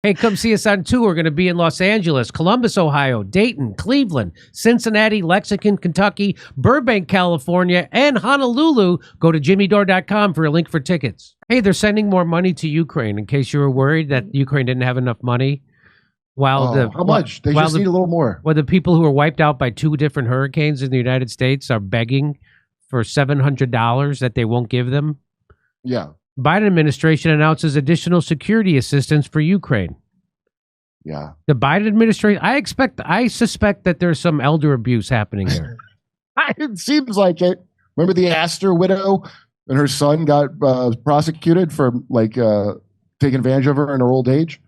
Hey, come see us on tour. We're going to be in Los Angeles, Columbus, Ohio, Dayton, Cleveland, Cincinnati, Lexington, Kentucky, Burbank, California, and Honolulu. Go to jimmydore.com for a link for tickets. Hey, they're sending more money to Ukraine in case you were worried that Ukraine didn't have enough money. How much? They just need a little more. Well, the people who were wiped out by 2 different hurricanes in the United States are begging for $700 that they won't give them. Yeah. Biden administration announces additional security assistance for Ukraine. Yeah. The Biden administration, I suspect that there's some elder abuse happening here. It seems like it. Remember the Astor widow and her son got prosecuted for taking advantage of her in her old age?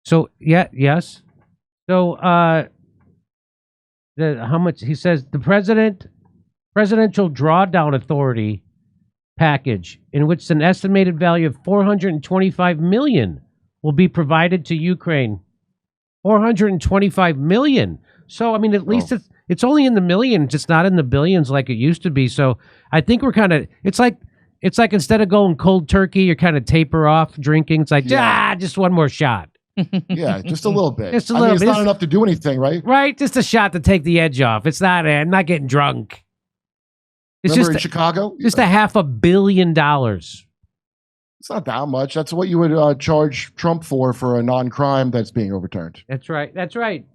So, yes. So, how much, he says, the presidential drawdown authority package, in which an estimated value of $425 million will be provided to Ukraine. $425 million. So, I mean, at least it's only in the millions. It's not in the billions like it used to be. So I think we're kind of, it's like instead of going cold turkey, you're kind of taper off drinking. It's like, just one more shot. Yeah, just a little bit. Just a little bit. It's not enough to do anything, right? Right. Just a shot to take the edge off. It's not, I'm not getting drunk. It's Remember just in Chicago? Just $500 million. It's not that much. That's what you would charge Trump for a non-crime that's being overturned. That's right. That's right.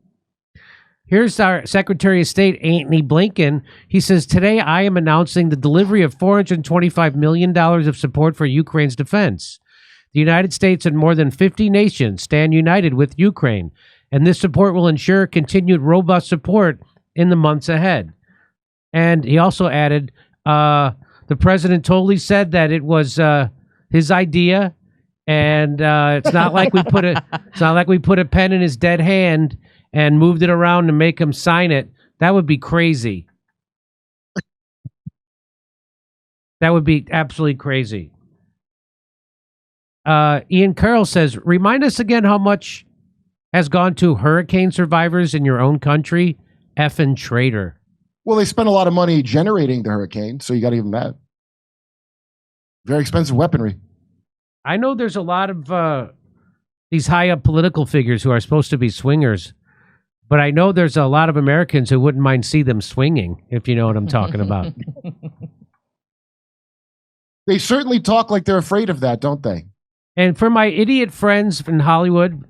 Here's our Secretary of State, Antony Blinken. He says, today I am announcing the delivery of $425 million of support for Ukraine's defense. The United States and more than 50 nations stand united with Ukraine, and this support will ensure continued robust support in the months ahead. And he also added, the president totally said that it was his idea, and it's not like we put a pen in his dead hand and moved it around to make him sign it. That would be crazy. That would be absolutely crazy. Ian Carroll says, remind us again how much has gone to hurricane survivors in your own country. Effing traitor. Well, they spent a lot of money generating the hurricane, so you got to give them that. Very expensive weaponry. I know there's a lot of these high-up political figures who are supposed to be swingers, but I know there's a lot of Americans who wouldn't mind see them swinging, if you know what I'm talking about. They certainly talk like they're afraid of that, don't they? And for my idiot friends in Hollywood,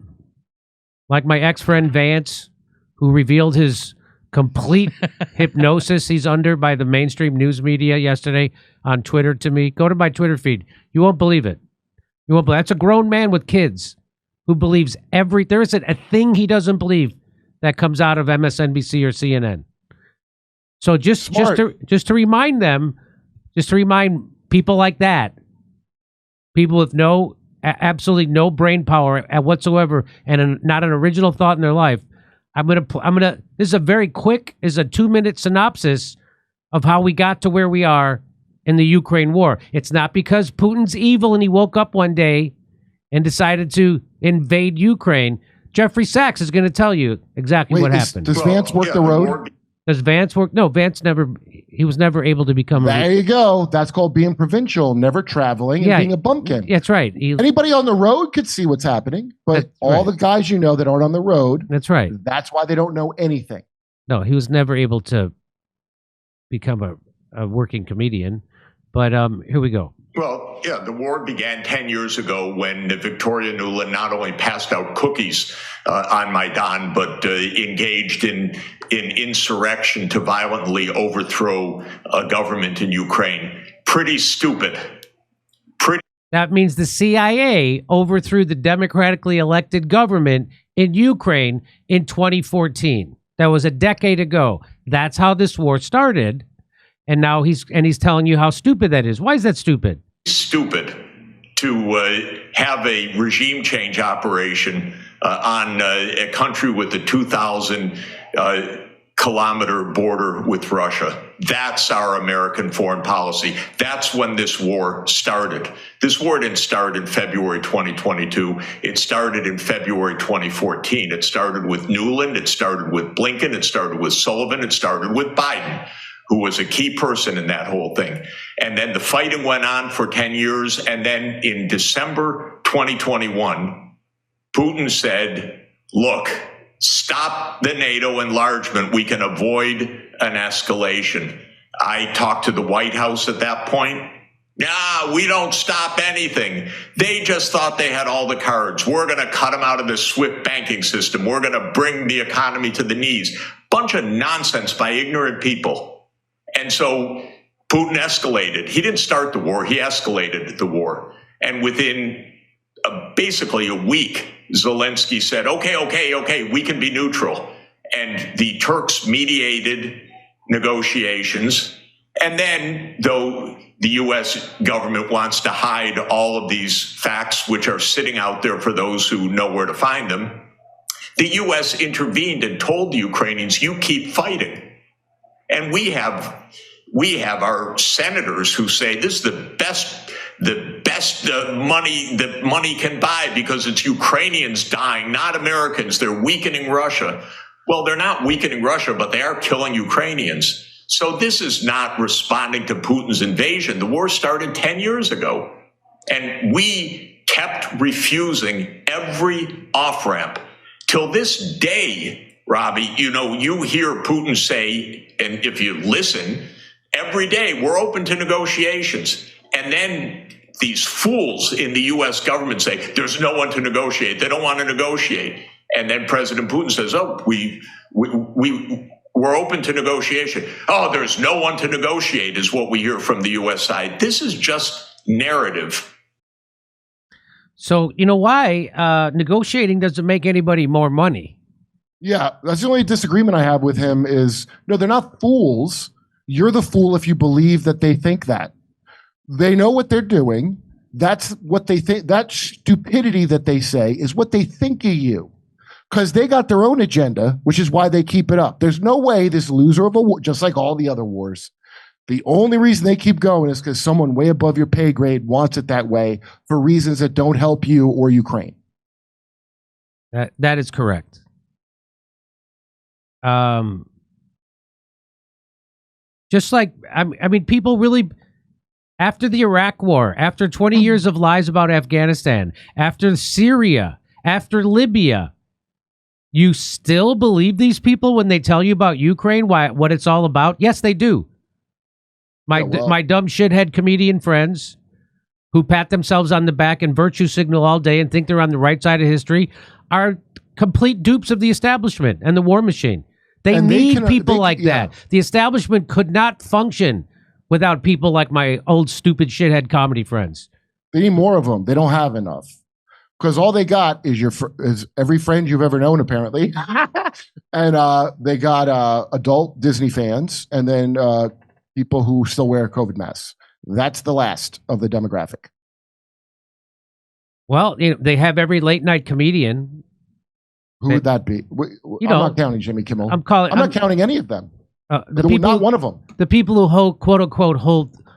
like my ex-friend Vance, who revealed his complete hypnosis he's under by the mainstream news media yesterday on Twitter to me. Go to my Twitter feed. You won't believe it. You won't believe it. That's a grown man with kids who believes there isn't a thing he doesn't believe that comes out of MSNBC or CNN. So just to remind them, just to remind people like that, people with absolutely no brain power whatsoever and not an original thought in their life, this is a very quick, is a 2-minute synopsis of how we got to where we are in the Ukraine war. It's not because Putin's evil and he woke up one day and decided to invade Ukraine. Jeffrey Sachs is going to tell you exactly what happened. Does Vance work the road? Does Vance work? No, he was never able to become There you go. That's called being provincial, never traveling, and being a bumpkin. That's right. Anybody on the road could see what's happening, but all the guys you know that aren't on the road, that's right. That's why they don't know anything. No, he was never able to become a working comedian. But here we go. Well, yeah, the war began 10 years ago when Victoria Nuland not only passed out cookies on Maidan, but engaged in insurrection to violently overthrow a government in Ukraine. Pretty stupid. That means the CIA overthrew the democratically elected government in Ukraine in 2014. That was a decade ago. That's how this war started. And now he's telling you how stupid that is. Why is that stupid? Stupid to have a regime change operation on a country with a 2,000 kilometer border with Russia. That's our American foreign policy. That's when this war started. This war didn't start in February 2022. It started in February 2014. It started with Nuland. It started with Blinken. It started with Sullivan. It started with Biden, who was a key person in that whole thing. And then the fighting went on for 10 years. And then in December 2021, Putin said, look, stop the NATO enlargement. We can avoid an escalation. I talked to the White House at that point. Nah, we don't stop anything. They just thought they had all the cards. We're going to cut them out of the SWIFT banking system. We're going to bring the economy to the knees. Bunch of nonsense by ignorant people. And so Putin escalated. He didn't start the war. He escalated the war. And within basically a week, Zelensky said, okay, we can be neutral. And the Turks mediated negotiations. And then, though the U.S. government wants to hide all of these facts, which are sitting out there for those who know where to find them, the U.S. intervened and told the Ukrainians, you keep fighting. And we have our senators who say this is the best money that money can buy because it's Ukrainians dying, not Americans. They're weakening Russia. Well, they're not weakening Russia, but they are killing Ukrainians. So this is not responding to Putin's invasion. The war started 10 years ago, and we kept refusing every off-ramp. Till this day, Robbie, you hear Putin say, and if you listen, every day we're open to negotiations. And then these fools in the U.S. government say, there's no one to negotiate. They don't want to negotiate. And then President Putin says, oh, we're open to negotiation. Oh, there's no one to negotiate is what we hear from the U.S. side. This is just narrative. So, you know why? Negotiating doesn't make anybody more money. Yeah, that's the only disagreement I have with him is, no, they're not fools. You're the fool if you believe that they think that. They know what they're doing. That's what they think. That stupidity that they say is what they think of you. Because they got their own agenda, which is why they keep it up. There's no way this loser of a war, just like all the other wars, the only reason they keep going is because someone way above your pay grade wants it that way for reasons that don't help you or Ukraine. That is correct. Just like, I mean, people really, after the Iraq War, after 20 years of lies about Afghanistan, after Syria, after Libya, you still believe these people when they tell you about Ukraine, what it's all about? Yes, they do. My dumb shithead comedian friends who pat themselves on the back and virtue signal all day and think they're on the right side of history are complete dupes of the establishment and the war machine. They need people like that. The establishment could not function without people like my old stupid shithead comedy friends. They need more of them. They don't have enough. Because all they got is every friend you've ever known, apparently. And they got adult Disney fans and then people who still wear COVID masks. That's the last of the demographic. Well, they have every late night comedian. Who would that be? I'm not counting Jimmy Kimmel. I'm not counting any of them. Not one of them. The people who quote unquote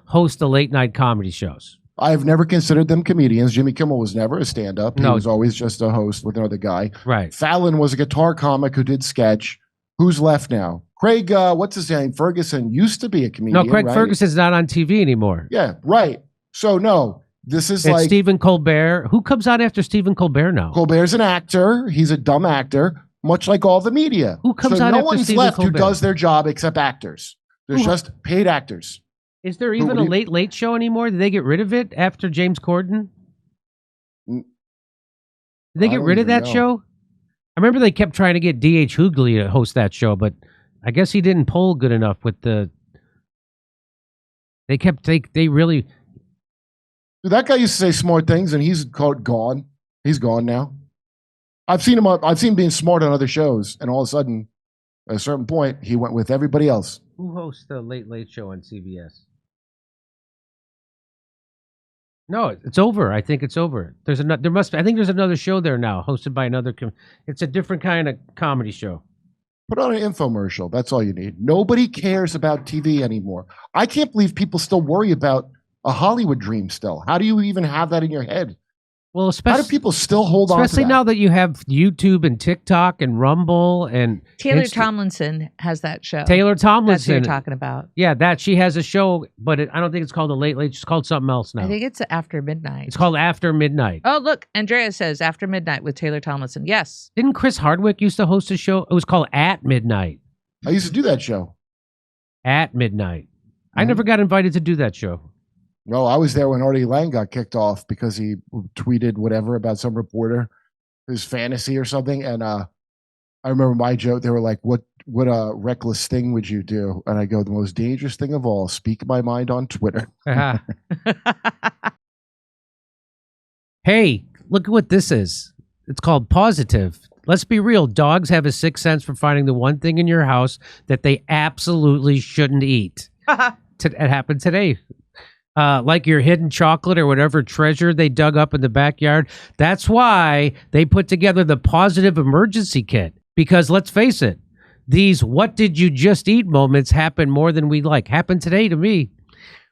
host the late night comedy shows. I've never considered them comedians. Jimmy Kimmel was never a stand-up. He was always just a host with another guy. Right. Fallon was a guitar comic who did sketch. Who's left now? Craig, what's his name? Ferguson used to be a comedian. No, Craig Ferguson's not on TV anymore. Yeah, right. So, no, this is like Stephen Colbert. Who comes out after Stephen Colbert now? Colbert's an actor. He's a dumb actor, much like all the media. Who comes out no after one's Stephen left Colbert? Who does their job except actors. There's just paid actors. Is there even a late show anymore? Did they get rid of it after James Corden? Did they get rid of that show? I remember they kept trying to get D.H. Hughley to host that show, but I guess he didn't poll good enough with the... They really... That guy used to say smart things, and he's gone. He's gone now. I've seen him being smart on other shows, and all of a sudden, at a certain point, he went with everybody else. Who hosts the Late Show on CBS? No, it's over. I think it's over. I think there's another show there now, hosted by another. It's a different kind of comedy show. Put on an infomercial. That's all you need. Nobody cares about TV anymore. I can't believe people still worry about a Hollywood dream still. How do you even have that in your head? Well, How especially do people still hold on to especially that? now that you have YouTube and TikTok and Rumble and Taylor Tomlinson has that show. Taylor That's who Tomlinson. you're talking about. Yeah, that she has a show, but I don't think it's called the Late Late. It's called something else now. I think it's After Midnight. It's called After Midnight. Oh, look, Andrea says After Midnight with Taylor Tomlinson. Yes. Didn't Chris Hardwick used to host a show? It was called At Midnight. I used to do that show. At Midnight. I never got invited to do that show. No, I was there when Artie Lang got kicked off because he tweeted whatever about some reporter, his fantasy or something. And I remember my joke. They were like, "What reckless thing would you do?" And I go, "The most dangerous thing of all: speak my mind on Twitter." Hey, look at what this is. It's called Positive. Let's be real. Dogs have a sixth sense for finding the one thing in your house that they absolutely shouldn't eat. It happened today. Like your hidden chocolate or whatever treasure they dug up in the backyard. That's why they put together the Positive Emergency Kit. Because let's face it, these what did you just eat moments happen more than we like. Happened today to me.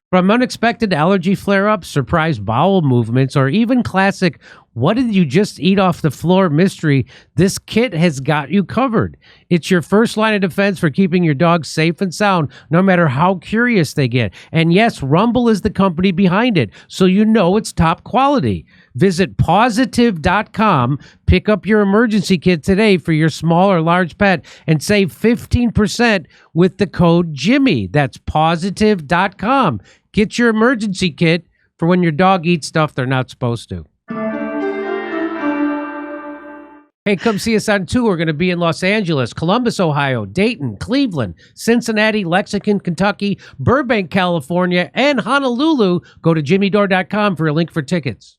From unexpected allergy flare-ups, surprise bowel movements, or even classic what did you just eat off the floor mystery, this kit has got you covered. It's your first line of defense for keeping your dog safe and sound, no matter how curious they get. And yes, Rumble is the company behind it, so you know it's top quality. Visit positive.com, pick up your emergency kit today for your small or large pet, and save 15% with the code Jimmy. That's positive.com. Get your emergency kit for when your dog eats stuff they're not supposed to. Hey, come see us on tour. We're going to be in Los Angeles, Columbus, Ohio, Dayton, Cleveland, Cincinnati, Lexington, Kentucky, Burbank, California, and Honolulu. Go to jimmydore.com for a link for tickets.